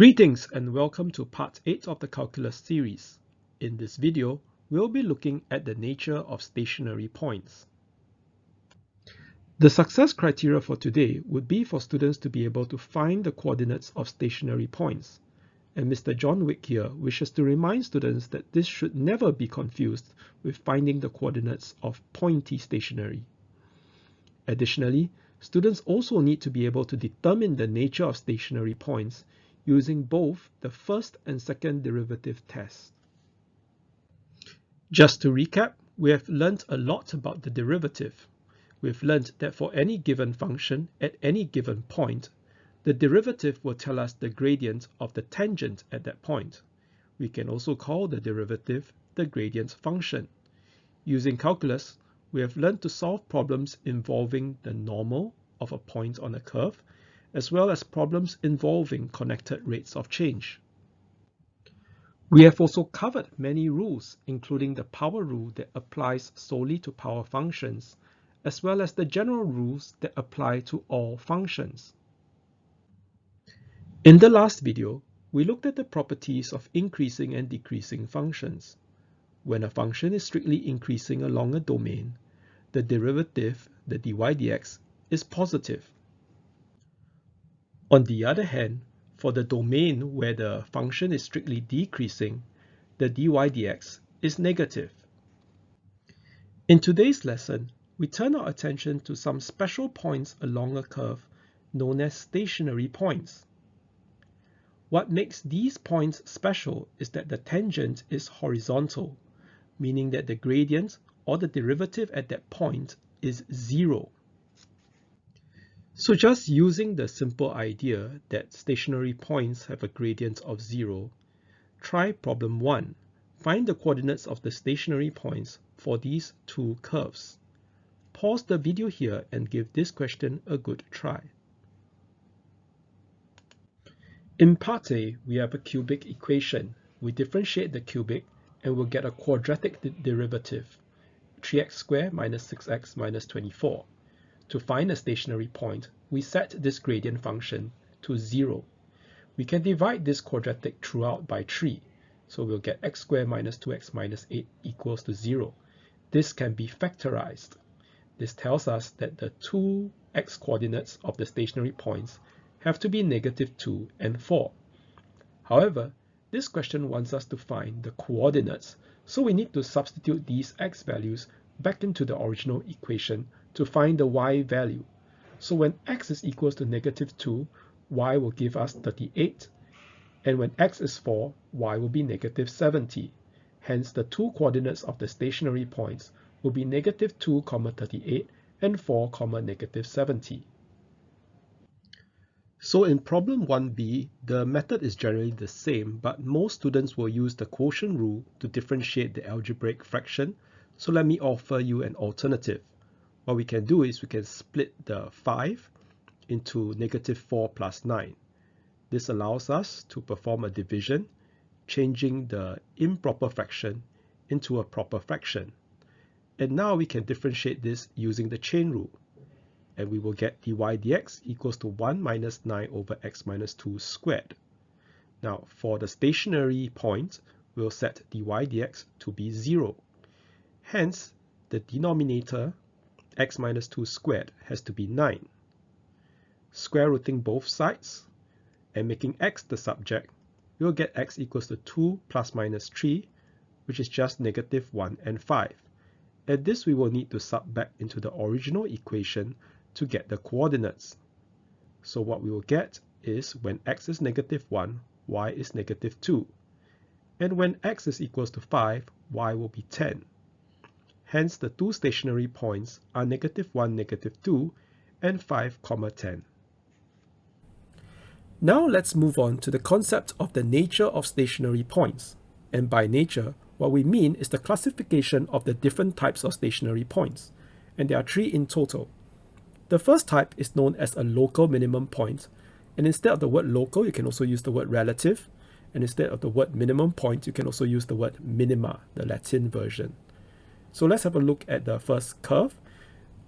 Greetings and welcome to part 8 of the calculus series. In this video, we'll be looking at the nature of stationary points. The success criteria for today would be for students to be able to find the coordinates of stationary points. And Mr. John Wick here wishes to remind students that this should never be confused with finding the coordinates of pointy stationary. Additionally, students also need to be able to determine the nature of stationary points using both the first and second derivative tests. Just to recap, we have learnt a lot about the derivative. We've learnt that for any given function at any given point, the derivative will tell us the gradient of the tangent at that point. We can also call the derivative the gradient function. Using calculus, we have learned to solve problems involving the normal of a point on a curve, as well as problems involving connected rates of change. We have also covered many rules, including the power rule that applies solely to power functions, as well as the general rules that apply to all functions. In the last video, we looked at the properties of increasing and decreasing functions. When a function is strictly increasing along a domain, the derivative, the dy dx, is positive. On the other hand, for the domain where the function is strictly decreasing, the dy dx is negative. In today's lesson, we turn our attention to some special points along a curve known as stationary points. What makes these points special is that the tangent is horizontal, meaning that the gradient or the derivative at that point is 0. So just using the simple idea that stationary points have a gradient of 0, try problem 1. Find the coordinates of the stationary points for these two curves. Pause the video here and give this question a good try. In part A, we have a cubic equation. We differentiate the cubic and we'll get a quadratic derivative, 3x squared minus 6x minus 24. To find a stationary point, we set this gradient function to 0. We can divide this quadratic throughout by 3, so we'll get x squared minus 2x minus 8 equals to 0. This can be factorized. This tells us that the two x coordinates of the stationary points have to be -2 and 4. However, this question wants us to find the coordinates, so we need to substitute these x values back into the original equation to find the y value. So when x is equals to -2, y will give us 38, and when x is 4, y will be -70. Hence, the two coordinates of the stationary points will be -2, 38 and 4, -70. So in problem 1b, the method is generally the same, but most students will use the quotient rule to differentiate the algebraic fraction. So let me offer you an alternative. What we can do is we can split the 5 into -4 plus 9. This allows us to perform a division, changing the improper fraction into a proper fraction. And now we can differentiate this using the chain rule. And we will get dy dx equals to 1 minus 9 over x minus 2 squared. Now, for the stationary point, we'll set dy dx to be 0. Hence, the denominator, x minus 2 squared, has to be 9. Square rooting both sides and making x the subject, we'll get x equals to 2 plus minus 3, which is just -1 and 5. And this we will need to sub back into the original equation to get the coordinates. So what we will get is when x is -1, y is -2. And when x is equals to 5, y will be 10. Hence, the two stationary points are -1, -2, and 5, 10. Now let's move on to the concept of the nature of stationary points. And by nature, what we mean is the classification of the different types of stationary points. And there are 3 in total. The first type is known as a local minimum point. And instead of the word local, you can also use the word relative. And instead of the word minimum point, you can also use the word minima, the Latin version. So let's have a look at the first curve.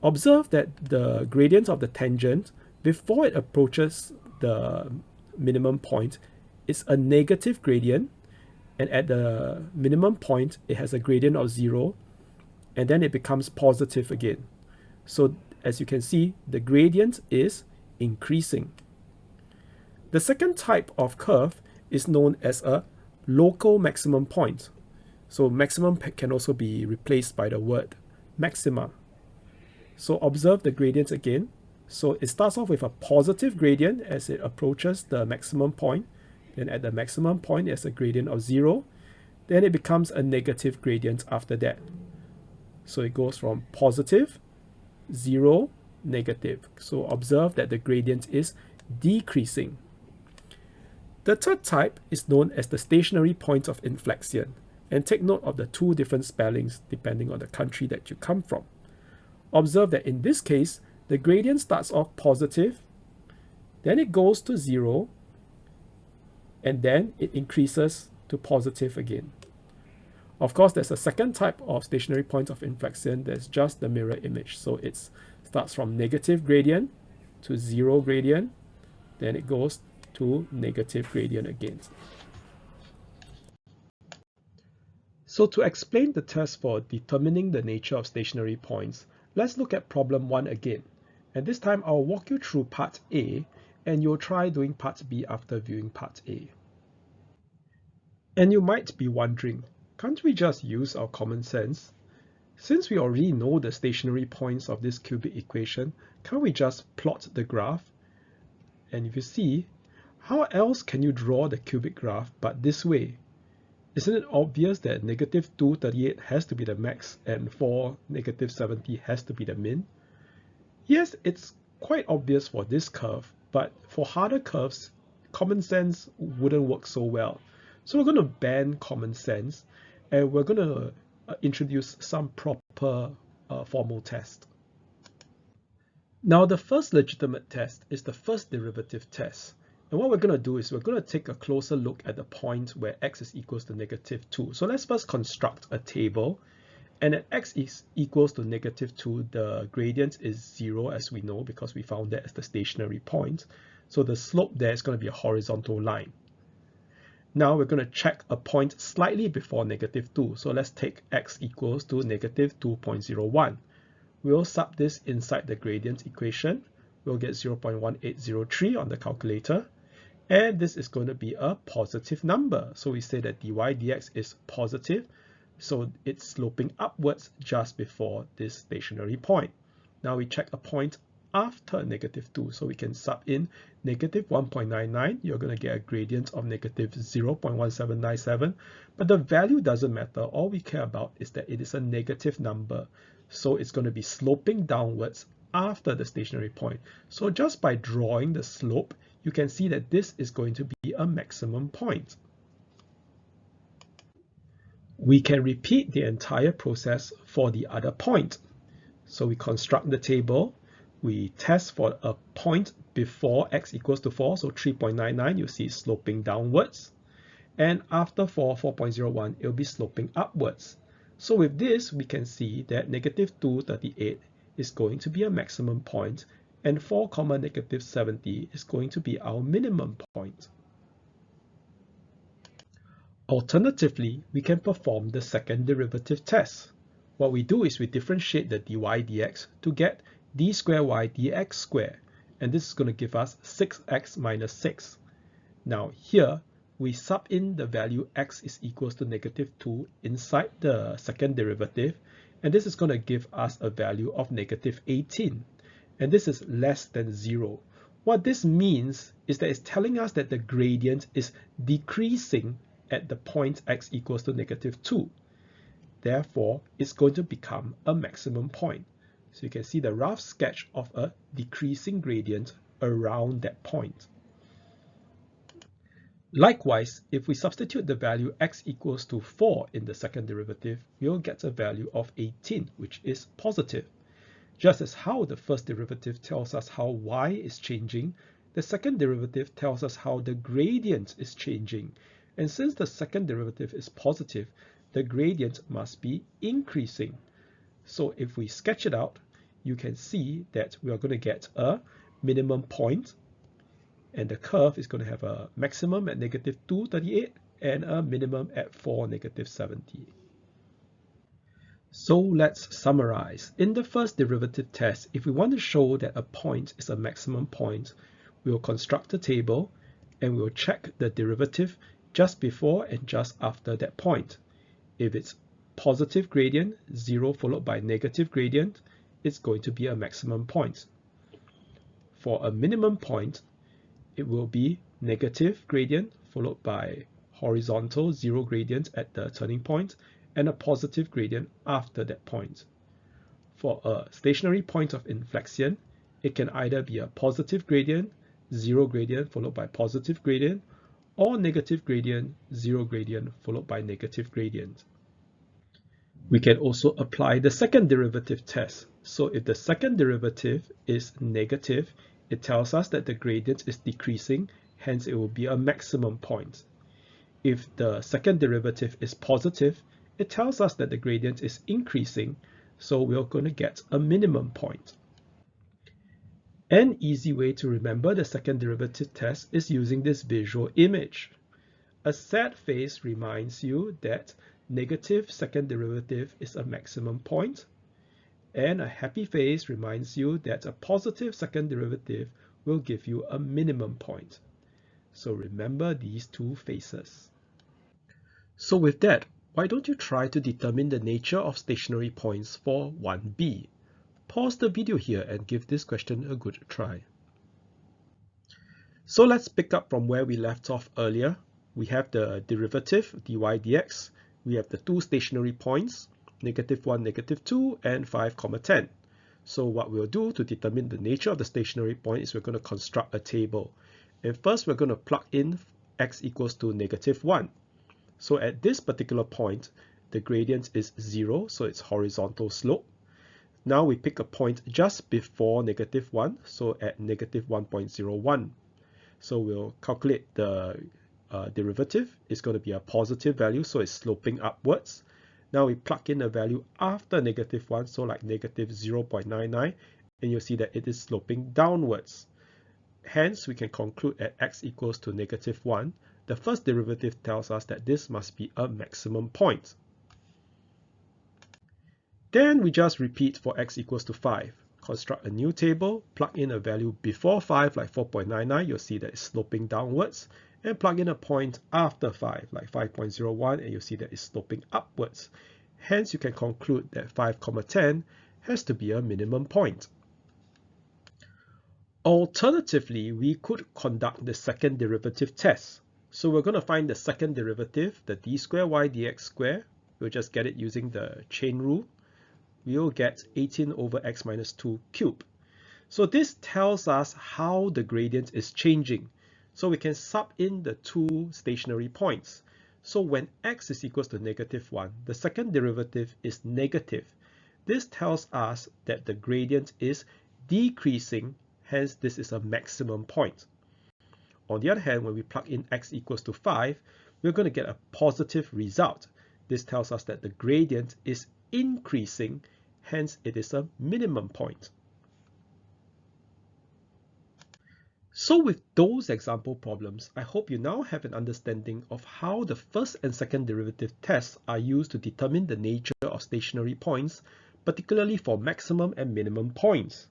Observe that the gradient of the tangent, before it approaches the minimum point, it's a negative gradient, and at the minimum point, it has a gradient of 0, and then it becomes positive again. So as you can see, the gradient is increasing. The second type of curve is known as a local maximum point. So maximum can also be replaced by the word maxima. So observe the gradient again. So it starts off with a positive gradient as it approaches the maximum point. Then at the maximum point, there's a gradient of 0. Then it becomes a negative gradient after that. So it goes from positive, 0, negative. So observe that the gradient is decreasing. The third type is known as the stationary point of inflection. And take note of the two different spellings depending on the country that you come from. Observe that in this case, the gradient starts off positive, then it goes to 0, and then it increases to positive again. Of course, there's a second type of stationary point of inflection that's just the mirror image. So it starts from negative gradient to 0 gradient, then it goes to negative gradient again. So to explain the test for determining the nature of stationary points, let's look at problem 1 again. And this time I'll walk you through part A, and you'll try doing part B after viewing part A. And you might be wondering, can't we just use our common sense? Since we already know the stationary points of this cubic equation, can't we just plot the graph? And if you see, how else can you draw the cubic graph but this way? Isn't it obvious that negative 238 has to be the max and 4, negative 70 has to be the min? Yes, it's quite obvious for this curve, but for harder curves, common sense wouldn't work so well. So we're going to ban common sense, and we're going to introduce some proper formal test. Now, the first legitimate test is the first derivative test. And what we're going to do is we're going to take a closer look at the point where x is equals to negative 2. So let's first construct a table. And at x is equals to negative 2, the gradient is 0, as we know, because we found that as the stationary point. So the slope there is going to be a horizontal line. Now we're going to check a point slightly before negative 2. So let's take x equals to negative 2.01. We'll sub this inside the gradient equation. We'll get 0.1803 on the calculator. And this is going to be a positive number. So we say that dy dx is positive. So it's sloping upwards just before this stationary point. Now we check a point after negative 2. So we can sub in negative 1.99. You're going to get a gradient of negative 0.1797. But the value doesn't matter. All we care about is that it is a negative number. So it's going to be sloping downwards after the stationary point. So just by drawing the slope, you can see that this is going to be a maximum point. We can repeat the entire process for the other point. So we construct the table, we test for a point before x equals to 4, so 3.99, you see sloping downwards. And after 4.01, it'll be sloping upwards. So with this, we can see that negative 238 is going to be a maximum point, and 4, negative 70 is going to be our minimum point. Alternatively, we can perform the second derivative test. What we do is we differentiate the dy dx to get d squared y dx squared, and this is going to give us 6x minus 6. Now here, we sub in the value x is equals to negative 2 inside the second derivative, and this is going to give us a value of negative 18, and this is less than 0. What this means is that it's telling us that the gradient is decreasing at the point x equals to negative 2. Therefore, it's going to become a maximum point. So you can see the rough sketch of a decreasing gradient around that point. Likewise, if we substitute the value x equals to 4 in the second derivative, we'll get a value of 18, which is positive. Just as how the first derivative tells us how y is changing, the second derivative tells us how the gradient is changing. And since the second derivative is positive, the gradient must be increasing. So if we sketch it out, you can see that we are going to get a minimum point, And the curve is going to have a maximum at negative 238 and a minimum at 4, negative 70. So let's summarize. In the first derivative test, if we want to show that a point is a maximum point, we'll construct a table and we'll check the derivative just before and just after that point. If it's positive gradient, 0 followed by negative gradient, it's going to be a maximum point. For a minimum point, it will be negative gradient followed by horizontal 0 gradient at the turning point and a positive gradient after that point. For a stationary point of inflection, it can either be a positive gradient, 0 gradient followed by positive gradient, or negative gradient, 0 gradient followed by negative gradient. We can also apply the second derivative test. So if the second derivative is negative, it tells us that the gradient is decreasing, hence it will be a maximum point. If the second derivative is positive, it tells us that the gradient is increasing, so we're going to get a minimum point. An easy way to remember the second derivative test is using this visual image. A sad face reminds you that negative second derivative is a maximum point, and a happy face reminds you that a positive second derivative will give you a minimum point. So remember these two faces. So with that, why don't you try to determine the nature of stationary points for 1b? Pause the video here and give this question a good try. So let's pick up from where we left off earlier. We have the derivative dy dx. We have the two stationary points, negative 1, negative 2, and 5, 10. So what we'll do to determine the nature of the stationary point is we're going to construct a table. And first we're going to plug in x equals to negative 1. So at this particular point, the gradient is 0, so it's horizontal slope. Now we pick a point just before negative 1, so at negative 1.01. So we'll calculate the derivative. It's going to be a positive value, so it's sloping upwards. Now we plug in a value after negative 1, so like negative 0.99, and you'll see that it is sloping downwards. Hence, we can conclude at x equals to negative 1, the first derivative tells us that this must be a maximum point. Then we just repeat for x equals to 5. Construct a new table, plug in a value before 5 like 4.99, you'll see that it's sloping downwards, and plug in a point after 5 like 5.01, and you'll see that it's sloping upwards. Hence, you can conclude that 5, 10 has to be a minimum point. Alternatively, we could conduct the second derivative test. So we're going to find the second derivative, the d square y dx square. We'll just get it using the chain rule. We'll get 18 over x minus 2 cubed. So this tells us how the gradient is changing. So we can sub in the two stationary points. So when x is equals to negative 1, the second derivative is negative. This tells us that the gradient is decreasing, hence this is a maximum point. On the other hand, when we plug in x equals to 5, we're going to get a positive result. This tells us that the gradient is increasing, hence it is a minimum point. So with those example problems, I hope you now have an understanding of how the first and second derivative tests are used to determine the nature of stationary points, particularly for maximum and minimum points.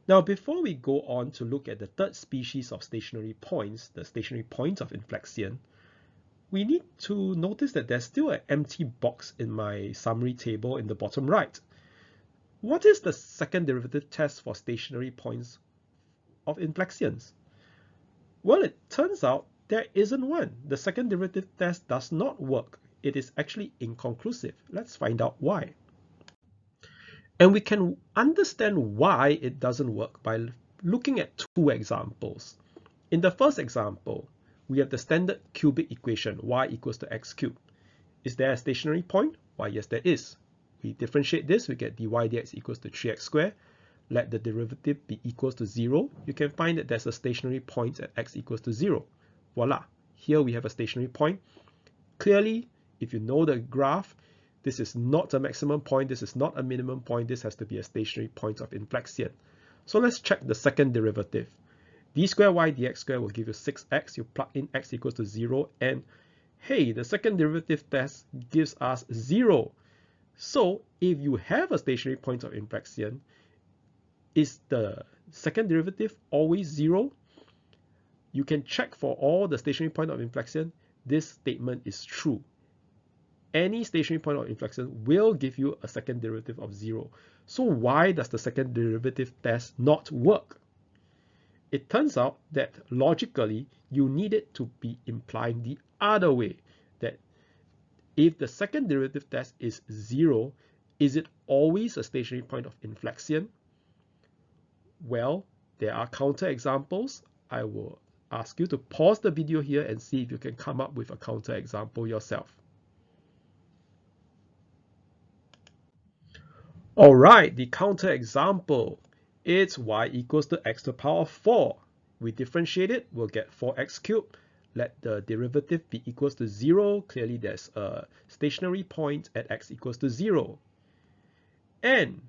Now, before we go on to look at the third species of stationary points, the stationary points of inflection, we need to notice that there's still an empty box in my summary table in the bottom right. What is the second derivative test for stationary points of inflections? Well, it turns out there isn't one. The second derivative test does not work. It is actually inconclusive. Let's find out why. And we can understand why it doesn't work by looking at two examples. In the first example, we have the standard cubic equation, y equals to x cubed. Is there a stationary point? Why, yes, there is. We differentiate this, we get dy dx equals to 3x squared. Let the derivative be equals to 0. You can find that there's a stationary point at x equals to 0. Voila, here we have a stationary point. Clearly, if you know the graph, this is not a maximum point, this is not a minimum point, this has to be a stationary point of inflection. So let's check the second derivative. d squared y dx squared will give you 6x. You plug in x equals to 0, and hey, the second derivative test gives us 0. So if you have a stationary point of inflection, is the second derivative always 0? You can check for all the stationary point of inflection. This statement is true. Any stationary point of inflection will give you a second derivative of 0. So why does the second derivative test not work? It turns out that logically you need it to be implying the other way, that if the second derivative test is 0, is it always a stationary point of inflection? Well, there are counterexamples. I will ask you to pause the video here and see if you can come up with a counterexample yourself. All right, the counterexample. It's y equals to x to the power of 4. We differentiate it, we'll get 4x cubed. Let the derivative be equals to 0. Clearly, there's a stationary point at x equals to 0. And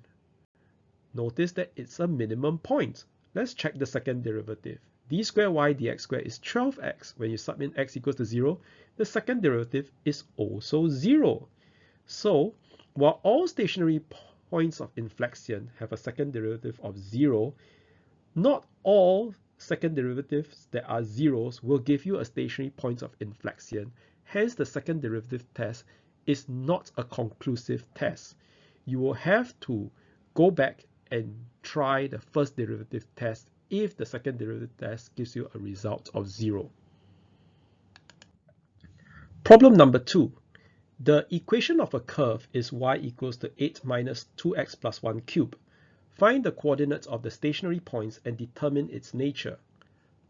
notice that it's a minimum point. Let's check the second derivative. d squared y dx squared is 12x. When you sub in x equals to 0, the second derivative is also 0. So, while all stationary points of inflection have a second derivative of 0, not all second derivatives that are zeros will give you a stationary point of inflection. Hence, the second derivative test is not a conclusive test. You will have to go back and try the first derivative test if the second derivative test gives you a result of 0. Problem number 2. The equation of a curve is y equals to 8 minus 2x plus 1 cubed. Find the coordinates of the stationary points and determine its nature.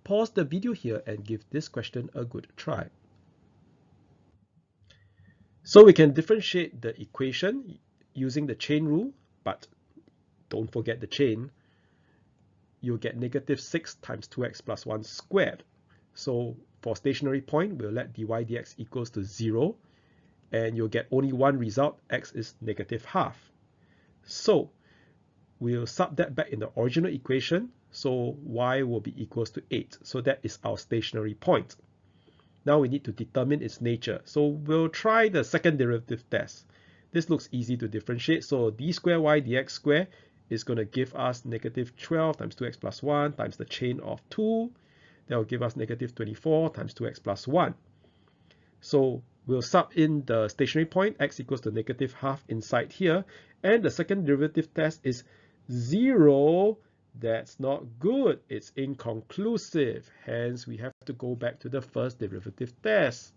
Pause the video here and give this question a good try. So we can differentiate the equation using the chain rule, but don't forget the chain. You'll get negative 6 times 2x plus 1 squared. So for stationary point, we'll let dy dx equals to 0. And you'll get only one result, x is negative half. So we'll sub that back in the original equation, so y will be equals to 8. So that is our stationary point. Now we need to determine its nature. So we'll try the second derivative test. This looks easy to differentiate. So d squared y dx squared is going to give us negative 12 times 2x plus 1 times the chain of 2. That will give us negative 24 times 2x plus 1. So we'll sub in the stationary point, x equals to negative half inside here. And the second derivative test is 0. That's not good. It's inconclusive. Hence, we have to go back to the first derivative test.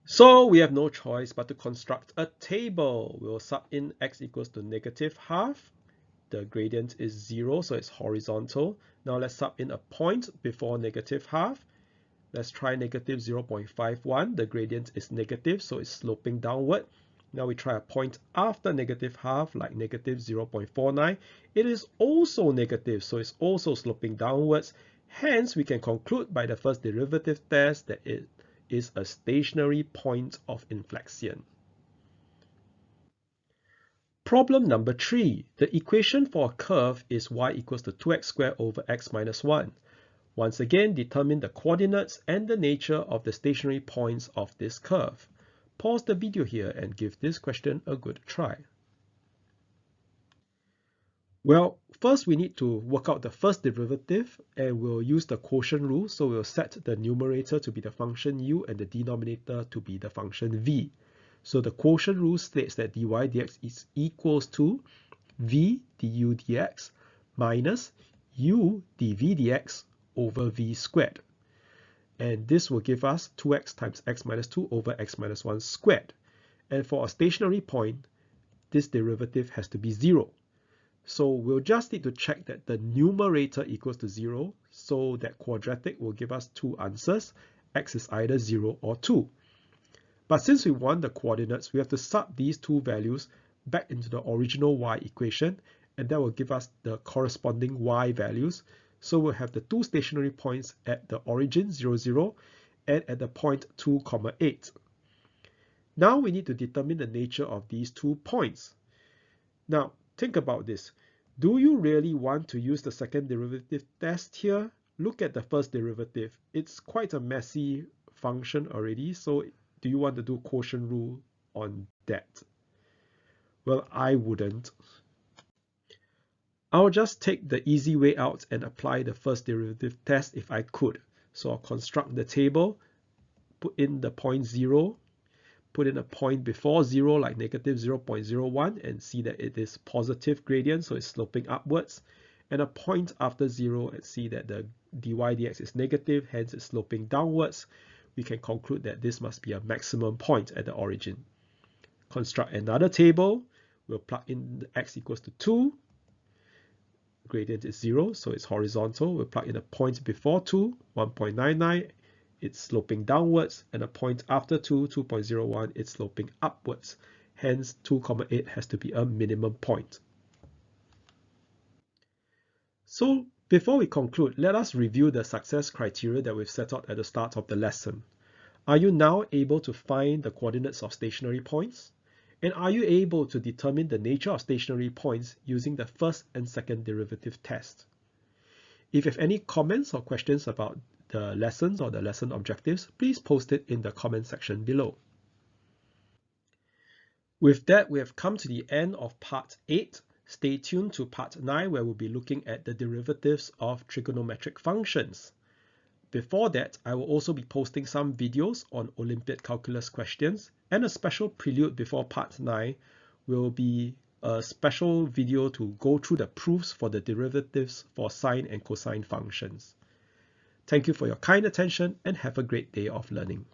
So we have no choice but to construct a table. We'll sub in x equals to negative half. The gradient is 0, so it's horizontal. Now let's sub in a point before negative half. Let's try negative 0.51. The gradient is negative, so it's sloping downward. Now we try a point after negative half, like negative 0.49. It is also negative, so it's also sloping downwards. Hence, we can conclude by the first derivative test that it is a stationary point of inflection. Problem number 3. The equation for a curve is y equals to 2x squared over x minus 1. Once again, determine the coordinates and the nature of the stationary points of this curve. Pause the video here and give this question a good try. Well, first we need to work out the first derivative, and we'll use the quotient rule. So we'll set the numerator to be the function u and the denominator to be the function v. So the quotient rule states that dy dx is equals to v du dx minus u dv dx over v squared. And this will give us 2x times x minus 2 over x minus 1 squared. And for a stationary point, this derivative has to be 0. So we'll just need to check that the numerator equals to 0. So that quadratic will give us two answers. X is either 0 or 2. But since we want the coordinates, we have to sub these two values back into the original y equation. And that will give us the corresponding y values. So we'll have the two stationary points at the origin 0, 0 and at the point 2, 8. Now we need to determine the nature of these 2 points. Now think about this. Do you really want to use the second derivative test here? Look at the first derivative. It's quite a messy function already, so do you want to do quotient rule on that? Well, I wouldn't. I'll just take the easy way out and apply the first derivative test if I could. So I'll construct the table, put in the point 0, put in a point before 0 like negative 0.01 and see that it is positive gradient, so it's sloping upwards, and a point after 0 and see that the dy dx is negative, hence it's sloping downwards. We can conclude that this must be a maximum point at the origin. Construct another table. We'll plug in the x equals to 2. Gradient is 0, so it's horizontal. We'll plug in a point before 2, 1.99. It's sloping downwards, and a point after 2, 2.01, it's sloping upwards. Hence, 2,8 has to be a minimum point. So, before we conclude, let us review the success criteria that we've set out at the start of the lesson. Are you now able to find the coordinates of stationary points? And are you able to determine the nature of stationary points using the first and second derivative test? If you have any comments or questions about the lessons or the lesson objectives, please post it in the comment section below. With that, we have come to the end of part 8. Stay tuned to part 9, where we'll be looking at the derivatives of trigonometric functions. Before that, I will also be posting some videos on Olympiad calculus questions, and a special prelude before part 9 will be a special video to go through the proofs for the derivatives for sine and cosine functions. Thank you for your kind attention and have a great day of learning.